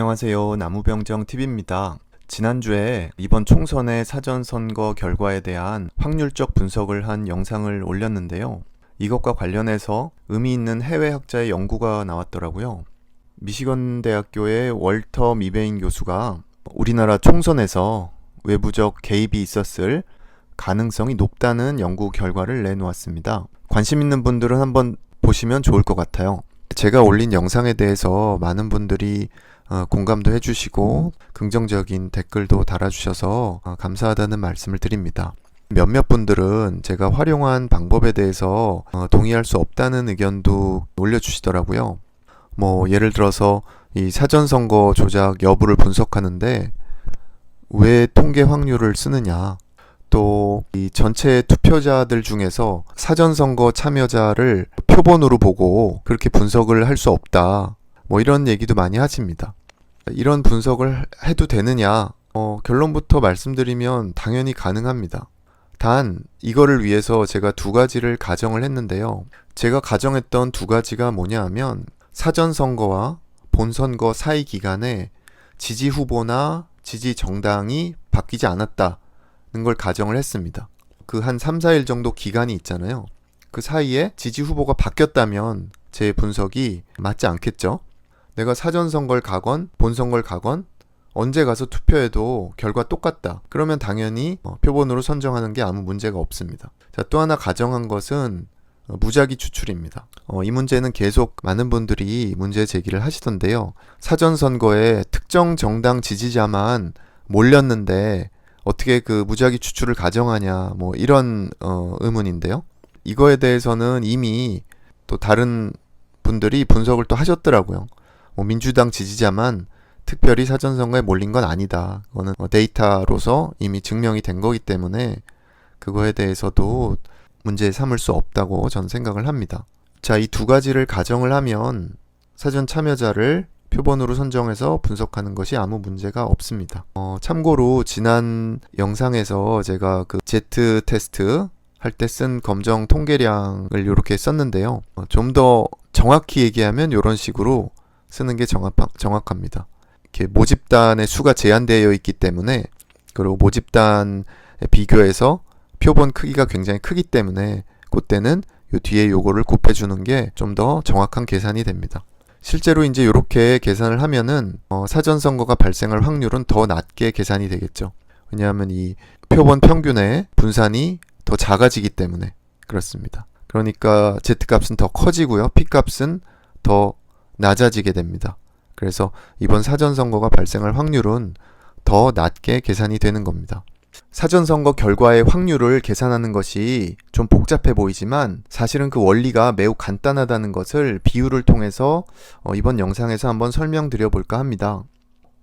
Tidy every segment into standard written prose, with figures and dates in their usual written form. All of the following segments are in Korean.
안녕하세요. 나무병정TV입니다. 지난주에 이번 총선의 사전선거 결과에 대한 확률적 분석을 한 영상을 올렸는데요. 이것과 관련해서 의미 있는 해외 학자의 연구가 나왔더라고요. 미시건 대학교의 월터 미베인 교수가 우리나라 총선에서 외부적 개입이 있었을 가능성이 높다는 연구 결과를 내놓았습니다. 관심 있는 분들은 한번 보시면 좋을 것 같아요. 제가 올린 영상에 대해서 많은 분들이 공감도 해주시고 긍정적인 댓글도 달아주셔서 감사하다는 말씀을 드립니다. 몇몇 분들은 제가 활용한 방법에 대해서 동의할 수 없다는 의견도 올려주시더라고요. 예를 들어서 이 사전선거 조작 여부를 분석하는데 왜 통계 확률을 쓰느냐, 또 이 전체 투표자들 중에서 사전선거 참여자를 표본으로 보고 그렇게 분석을 할 수 없다, 이런 얘기도 많이 하십니다. 이런 분석을 해도 되느냐? 결론부터 말씀드리면 당연히 가능합니다. 단 이거를 위해서 제가 두 가지를 가정을 했는데요. 제가 가정했던 두 가지가 뭐냐 하면, 사전선거와 본선거 사이 기간에 지지 후보나 지지 정당이 바뀌지 않았다는 걸 가정을 했습니다. 그 한 3, 4일 정도 기간이 있잖아요. 그 사이에 지지 후보가 바뀌었다면 제 분석이 맞지 않겠죠? 내가 사전선거를 가건 본선거를 가건 언제 가서 투표해도 결과 똑같다. 그러면 당연히 표본으로 선정하는 게 아무 문제가 없습니다. 자, 또 하나 가정한 것은 무작위 추출입니다. 이 문제는 계속 많은 분들이 문제 제기를 하시던데요. 사전선거에 특정 정당 지지자만 몰렸는데 어떻게 그 무작위 추출을 가정하냐, 이런 의문인데요. 이거에 대해서는 이미 또 다른 분들이 분석을 또 하셨더라고요. 민주당 지지자만 특별히 사전선거에 몰린 건 아니다. 그거는 데이터로서 이미 증명이 된 거기 때문에 그거에 대해서도 문제 삼을 수 없다고 저는 생각을 합니다. 자, 이 두 가지를 가정을 하면 사전 참여자를 표본으로 선정해서 분석하는 것이 아무 문제가 없습니다. 참고로 지난 영상에서 제가 그 Z 테스트 할 때 쓴 검정 통계량을 이렇게 썼는데요. 좀 더 정확히 얘기하면 이런 식으로 쓰는 게 정확합니다. 이렇게 모집단의 수가 제한되어 있기 때문에, 그리고 모집단에 비교해서 표본 크기가 굉장히 크기 때문에 그때는 요 뒤에 요거를 곱해주는 게 좀 더 정확한 계산이 됩니다. 실제로 이제 이렇게 계산을 하면은 사전선거가 발생할 확률은 더 낮게 계산이 되겠죠. 왜냐하면 이 표본 평균의 분산이 더 작아지기 때문에 그렇습니다. 그러니까 Z값은 더 커지고요, P값은 더 낮아지게 됩니다. 그래서 이번 사전선거가 발생할 확률은 더 낮게 계산이 되는 겁니다. 사전선거 결과의 확률을 계산하는 것이 좀 복잡해 보이지만 사실은 그 원리가 매우 간단하다는 것을 비유를 통해서 이번 영상에서 한번 설명드려 볼까 합니다.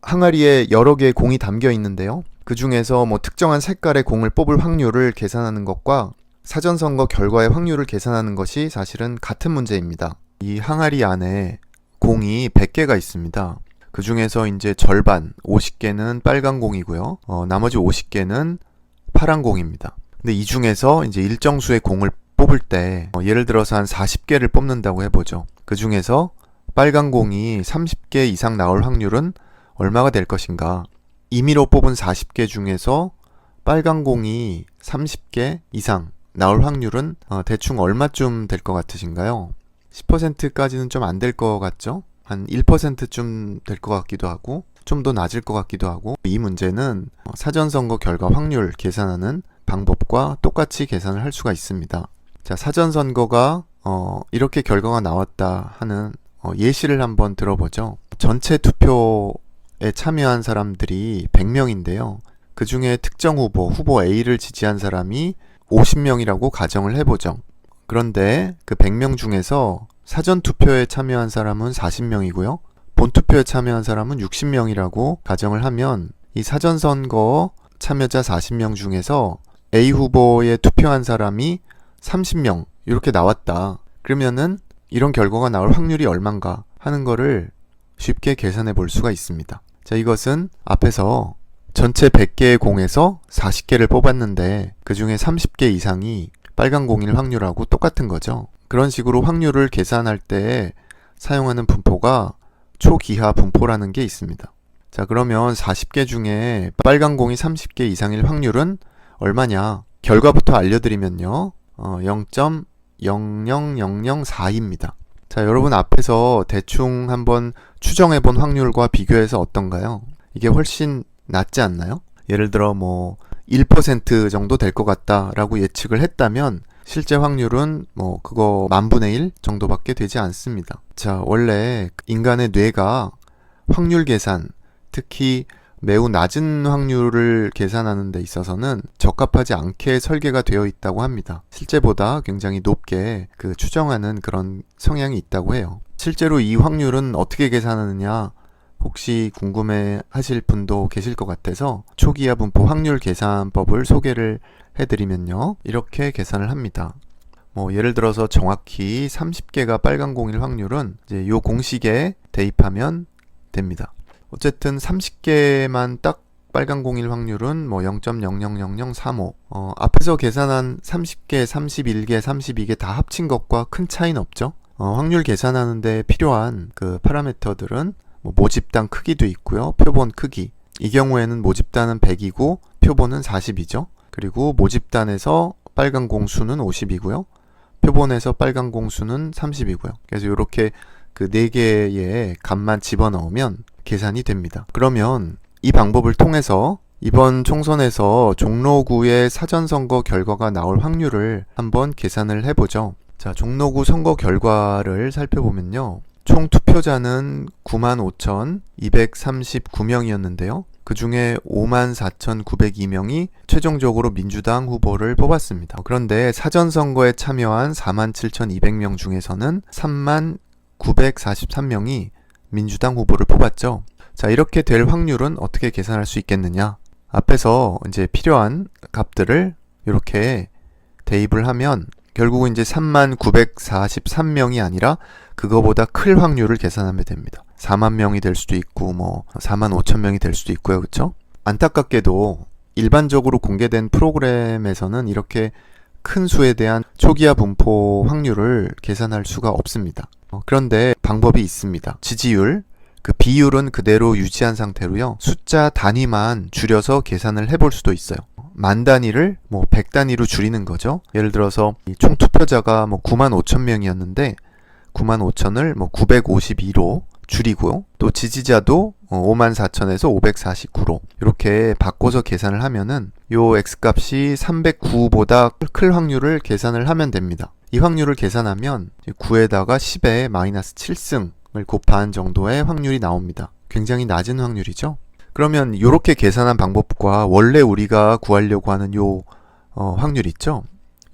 항아리에 여러 개의 공이 담겨 있는데요. 그 중에서 특정한 색깔의 공을 뽑을 확률을 계산하는 것과 사전선거 결과의 확률을 계산하는 것이 사실은 같은 문제입니다. 이 항아리 안에 공이 100개가 있습니다. 그 중에서 이제 절반 50개는 빨간 공이고요. 나머지 50개는 파란 공입니다. 근데 이 중에서 이제 일정 수의 공을 뽑을 때 예를 들어서 한 40개를 뽑는다고 해보죠. 그 중에서 빨간 공이 30개 이상 나올 확률은 얼마가 될 것인가? 임의로 뽑은 40개 중에서 빨간 공이 30개 이상 나올 확률은 대충 얼마쯤 될 것 같으신가요? 10%까지는 좀 안 될 것 같죠? 한 1%쯤 될 것 같기도 하고 좀 더 낮을 것 같기도 하고, 이 문제는 사전선거 결과 확률 계산하는 방법과 똑같이 계산을 할 수가 있습니다. 자, 사전선거가 이렇게 결과가 나왔다 하는 예시를 한번 들어보죠. 전체 투표에 참여한 사람들이 100명인데요. 그 중에 특정 후보 A를 지지한 사람이 50명이라고 가정을 해보죠. 그런데 그 100명 중에서 사전투표에 참여한 사람은 40명이고요. 본투표에 참여한 사람은 60명이라고 가정을 하면 이 사전선거 참여자 40명 중에서 A 후보에 투표한 사람이 30명 이렇게 나왔다. 그러면은 이런 결과가 나올 확률이 얼만가 하는 거를 쉽게 계산해 볼 수가 있습니다. 자, 이것은 앞에서 전체 100개의 공에서 40개를 뽑았는데 그 중에 30개 이상이 빨간 공일 확률하고 똑같은 거죠. 그런 식으로 확률을 계산할 때 사용하는 분포가 초기하 분포라는 게 있습니다. 자, 그러면 40개 중에 빨간 공이 30개 이상일 확률은 얼마냐? 결과부터 알려드리면요. 0.00004입니다. 자, 여러분 앞에서 대충 한번 추정해 본 확률과 비교해서 어떤가요? 이게 훨씬 낫지 않나요? 예를 들어 1% 정도 될 것 같다라고 예측을 했다면 실제 확률은 그거 10,000분의 1 정도밖에 되지 않습니다. 자, 원래 인간의 뇌가 확률 계산, 특히 매우 낮은 확률을 계산하는 데 있어서는 적합하지 않게 설계가 되어 있다고 합니다. 실제보다 굉장히 높게 추정하는 그런 성향이 있다고 해요. 실제로 이 확률은 어떻게 계산하느냐 혹시 궁금해 하실 분도 계실 것 같아서 초기하 분포 확률 계산법을 소개를 해드리면요. 이렇게 계산을 합니다. 예를 들어서 정확히 30개가 빨간 공일 확률은 이제 이 공식에 대입하면 됩니다. 어쨌든 30개만 딱 빨간 공일 확률은 0.000035. 앞에서 계산한 30개, 31개, 32개 다 합친 것과 큰 차이는 없죠. 확률 계산하는데 필요한 그 파라미터들은 모집단 크기도 있고요. 표본 크기. 이 경우에는 모집단은 100이고 표본은 40이죠. 그리고 모집단에서 빨간 공 수는 50이고요. 표본에서 빨간 공 수는 30이고요. 그래서 이렇게 그 4개의 값만 집어넣으면 계산이 됩니다. 그러면 이 방법을 통해서 이번 총선에서 종로구의 사전선거 결과가 나올 확률을 한번 계산을 해보죠. 자, 종로구 선거 결과를 살펴보면요. 총 투표자는 95,239명이었는데요. 그 중에 54,902명이 최종적으로 민주당 후보를 뽑았습니다. 그런데 사전선거에 참여한 47,200명 중에서는 39,43명이 민주당 후보를 뽑았죠. 자, 이렇게 될 확률은 어떻게 계산할 수 있겠느냐? 앞에서 이제 필요한 값들을 이렇게 대입을 하면 결국은 이제 39,43명이 아니라 그거보다 클 확률을 계산하면 됩니다. 4만 명이 될 수도 있고 45,000명이 될 수도 있고요. 그렇죠? 안타깝게도 일반적으로 공개된 프로그램에서는 이렇게 큰 수에 대한 초기화 분포 확률을 계산할 수가 없습니다. 그런데 방법이 있습니다. 지지율, 그 비율은 그대로 유지한 상태로요. 숫자 단위만 줄여서 계산을 해볼 수도 있어요. 만 단위를 100 단위로 줄이는 거죠. 예를 들어서 총 투표자가 95,000명이었는데 95,000을 952로 줄이고요. 또 지지자도 54,000에서 549로 이렇게 바꿔서 계산을 하면은 요 x값이 309보다 클 확률을 계산을 하면 됩니다. 이 확률을 계산하면 9에다가 10의 마이너스 7승을 곱한 정도의 확률이 나옵니다. 굉장히 낮은 확률이죠. 그러면 이렇게 계산한 방법과 원래 우리가 구하려고 하는 요 확률 있죠?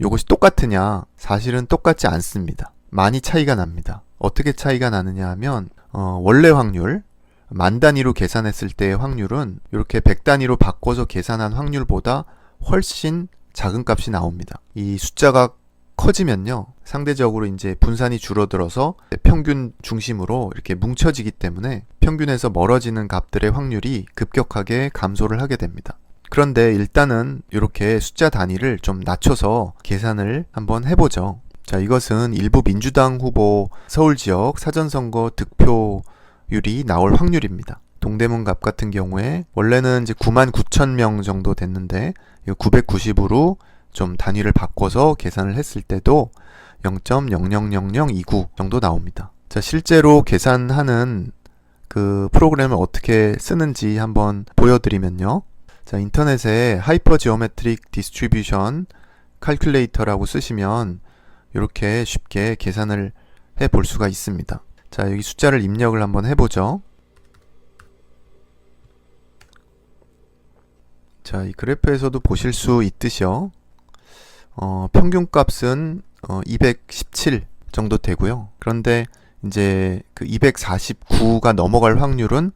요것이 똑같으냐? 사실은 똑같지 않습니다. 많이 차이가 납니다. 어떻게 차이가 나느냐 하면 원래 확률, 만 단위로 계산했을 때의 확률은 이렇게 100 단위로 바꿔서 계산한 확률보다 훨씬 작은 값이 나옵니다. 이 숫자가 커지면요, 상대적으로 이제 분산이 줄어들어서 평균 중심으로 이렇게 뭉쳐지기 때문에 평균에서 멀어지는 값들의 확률이 급격하게 감소를 하게 됩니다. 그런데 일단은 이렇게 숫자 단위를 좀 낮춰서 계산을 한번 해보죠. 자, 이것은 일부 민주당 후보 서울 지역 사전선거 득표율이 나올 확률입니다. 동대문 갑 같은 경우에 원래는 이제 99,000명 정도 됐는데 990으로 좀 단위를 바꿔서 계산을 했을 때도 0.000029 정도 나옵니다. 자, 실제로 계산하는 그 프로그램을 어떻게 쓰는지 한번 보여드리면요. 자, 인터넷에 하이퍼 지오메트릭 디스트리뷰션 칼큘레이터라고 쓰시면 이렇게 쉽게 계산을 해 볼 수가 있습니다. 자, 여기 숫자를 입력을 한번 해보죠. 자, 이 그래프에서도 보실 수 있듯이요. 평균값은 217 정도 되고요. 그런데 이제 그 249가 넘어갈 확률은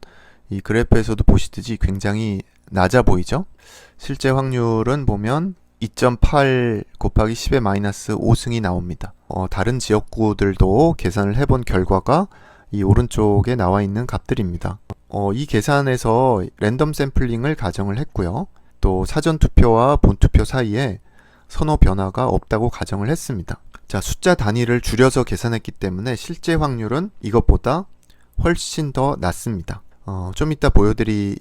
이 그래프에서도 보시듯이 굉장히 낮아 보이죠? 실제 확률은 보면 2.8 곱하기 10의 마이너스 5승이 나옵니다. 다른 지역구들도 계산을 해본 결과가 이 오른쪽에 나와 있는 값들입니다. 이 계산에서 랜덤 샘플링을 가정을 했고요. 또 사전투표와 본투표 사이에 선호 변화가 없다고 가정을 했습니다. 자, 숫자 단위를 줄여서 계산했기 때문에 실제 확률은 이것보다 훨씬 더 낮습니다. 좀 이따 보여드릴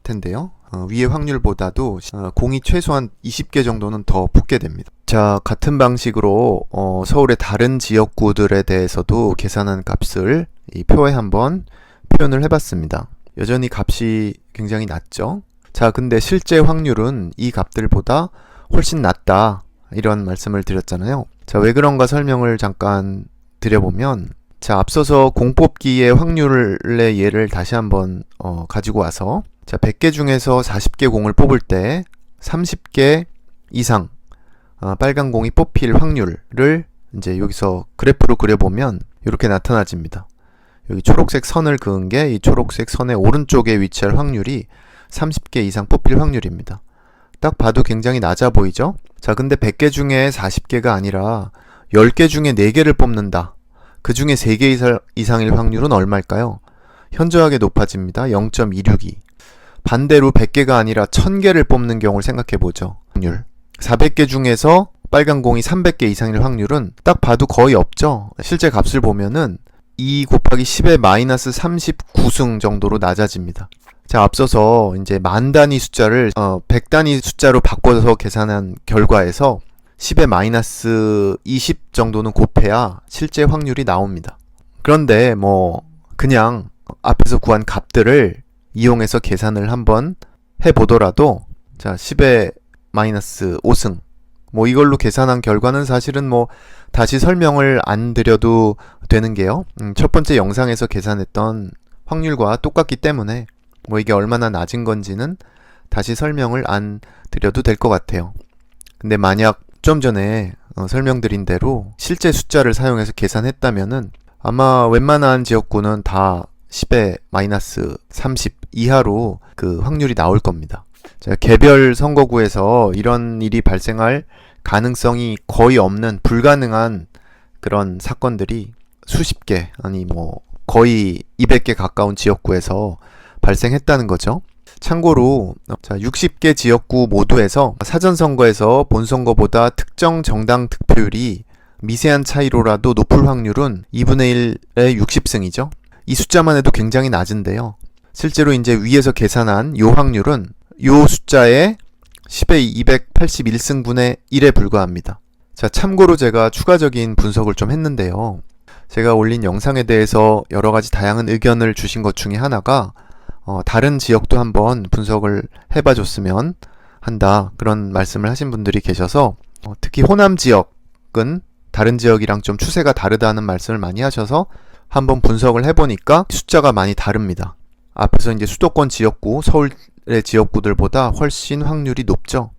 텐데요. 위의 확률보다도 공이 최소한 20개 정도는 더 붙게 됩니다. 자, 같은 방식으로 서울의 다른 지역구들에 대해서도 계산한 값을 이 표에 한번 표현을 해봤습니다. 여전히 값이 굉장히 낮죠. 자, 근데 실제 확률은 이 값들보다 훨씬 낮다, 이런 말씀을 드렸잖아요. 자, 왜 그런가 설명을 잠깐 드려보면, 자, 앞서서 공 뽑기의 확률의 예를 다시 한번 가지고 와서, 자, 100개 중에서 40개 공을 뽑을 때 30개 이상 빨간 공이 뽑힐 확률을 이제 여기서 그래프로 그려보면 이렇게 나타나집니다. 여기 초록색 선을 그은 게 이 초록색 선의 오른쪽에 위치할 확률이 30개 이상 뽑힐 확률입니다. 딱 봐도 굉장히 낮아 보이죠? 자, 근데 100개 중에 40개가 아니라 10개 중에 4개를 뽑는다. 그 중에 3개 이상일 확률은 얼마일까요? 현저하게 높아집니다. 0.262. 반대로 100개가 아니라 1000개를 뽑는 경우를 생각해보죠. 확률. 400개 중에서 빨간 공이 300개 이상일 확률은 딱 봐도 거의 없죠. 실제 값을 보면은 2 곱하기 10의 마이너스 39승 정도로 낮아집니다. 자, 앞서서 이제 만 단위 숫자를 100단위 숫자로 바꿔서 계산한 결과에서 10의 마이너스 20 정도는 곱해야 실제 확률이 나옵니다. 그런데 그냥 앞에서 구한 값들을 이용해서 계산을 한번 해보더라도, 자, 10의 마이너스 5승 이걸로 계산한 결과는 사실은 다시 설명을 안 드려도 되는 게요, 첫 번째 영상에서 계산했던 확률과 똑같기 때문에 이게 얼마나 낮은 건지는 다시 설명을 안 드려도 될 것 같아요. 근데 만약 좀 전에 설명드린 대로 실제 숫자를 사용해서 계산했다면은 아마 웬만한 지역구는 다 10의 마이너스 30 이하로 그 확률이 나올 겁니다. 자, 개별 선거구에서 이런 일이 발생할 가능성이 거의 없는, 불가능한 그런 사건들이 수십 개, 아니 거의 200개 가까운 지역구에서 발생했다는 거죠. 참고로 자, 60개 지역구 모두에서 사전선거에서 본선거보다 특정 정당 득표율이 미세한 차이로라도 높을 확률은 2분의 1의 60승이죠. 이 숫자만 해도 굉장히 낮은데요. 실제로 이제 위에서 계산한 이 확률은 이 숫자의 10의 281승분의 1에 불과합니다. 자, 참고로 제가 추가적인 분석을 좀 했는데요. 제가 올린 영상에 대해서 여러 가지 다양한 의견을 주신 것 중에 하나가 다른 지역도 한번 분석을 해봐줬으면 한다, 그런 말씀을 하신 분들이 계셔서 특히 호남 지역은 다른 지역이랑 좀 추세가 다르다는 말씀을 많이 하셔서 한번 분석을 해보니까 숫자가 많이 다릅니다. 앞에서 이제 수도권 지역구, 서울의 지역구들보다 훨씬 확률이 높죠.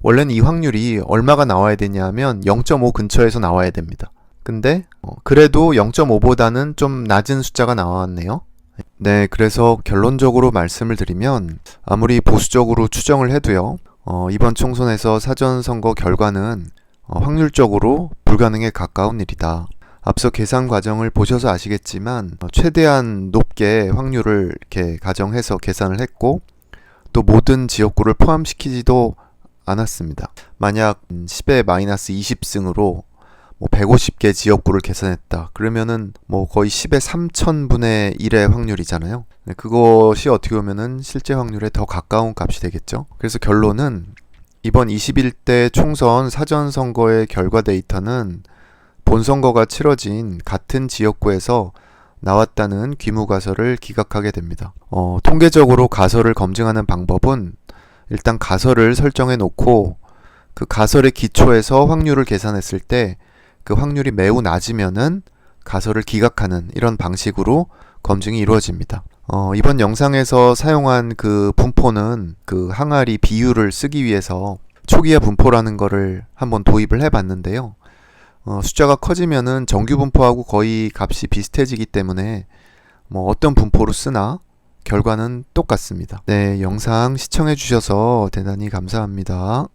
원래는 이 확률이 얼마가 나와야 되냐면 0.5 근처에서 나와야 됩니다. 근데 그래도 0.5보다는 좀 낮은 숫자가 나왔네요. 네, 그래서 결론적으로 말씀을 드리면 아무리 보수적으로 추정을 해도요, 이번 총선에서 사전선거 결과는 확률적으로 불가능에 가까운 일이다. 앞서 계산 과정을 보셔서 아시겠지만 최대한 높게 확률을 이렇게 가정해서 계산을 했고, 또 모든 지역구를 포함시키지도 않았습니다. 만약 10의 마이너스 20승으로 150개 지역구를 계산했다. 그러면은 거의 10의 3000분의 1의 확률이잖아요. 그것이 어떻게 보면은 실제 확률에 더 가까운 값이 되겠죠. 그래서 결론은 이번 21대 총선 사전선거의 결과 데이터는 본선거가 치러진 같은 지역구에서 나왔다는 귀무가설을 기각하게 됩니다. 통계적으로 가설을 검증하는 방법은 일단 가설을 설정해 놓고 그 가설의 기초에서 확률을 계산했을 때 그 확률이 매우 낮으면은 가설을 기각하는 이런 방식으로 검증이 이루어집니다. 이번 영상에서 사용한 그 분포는 그 항아리 비율을 쓰기 위해서 초기화 분포라는 거를 한번 도입을 해봤는데요. 숫자가 커지면은 정규 분포하고 거의 값이 비슷해지기 때문에 어떤 분포로 쓰나 결과는 똑같습니다. 네, 영상 시청해 주셔서 대단히 감사합니다.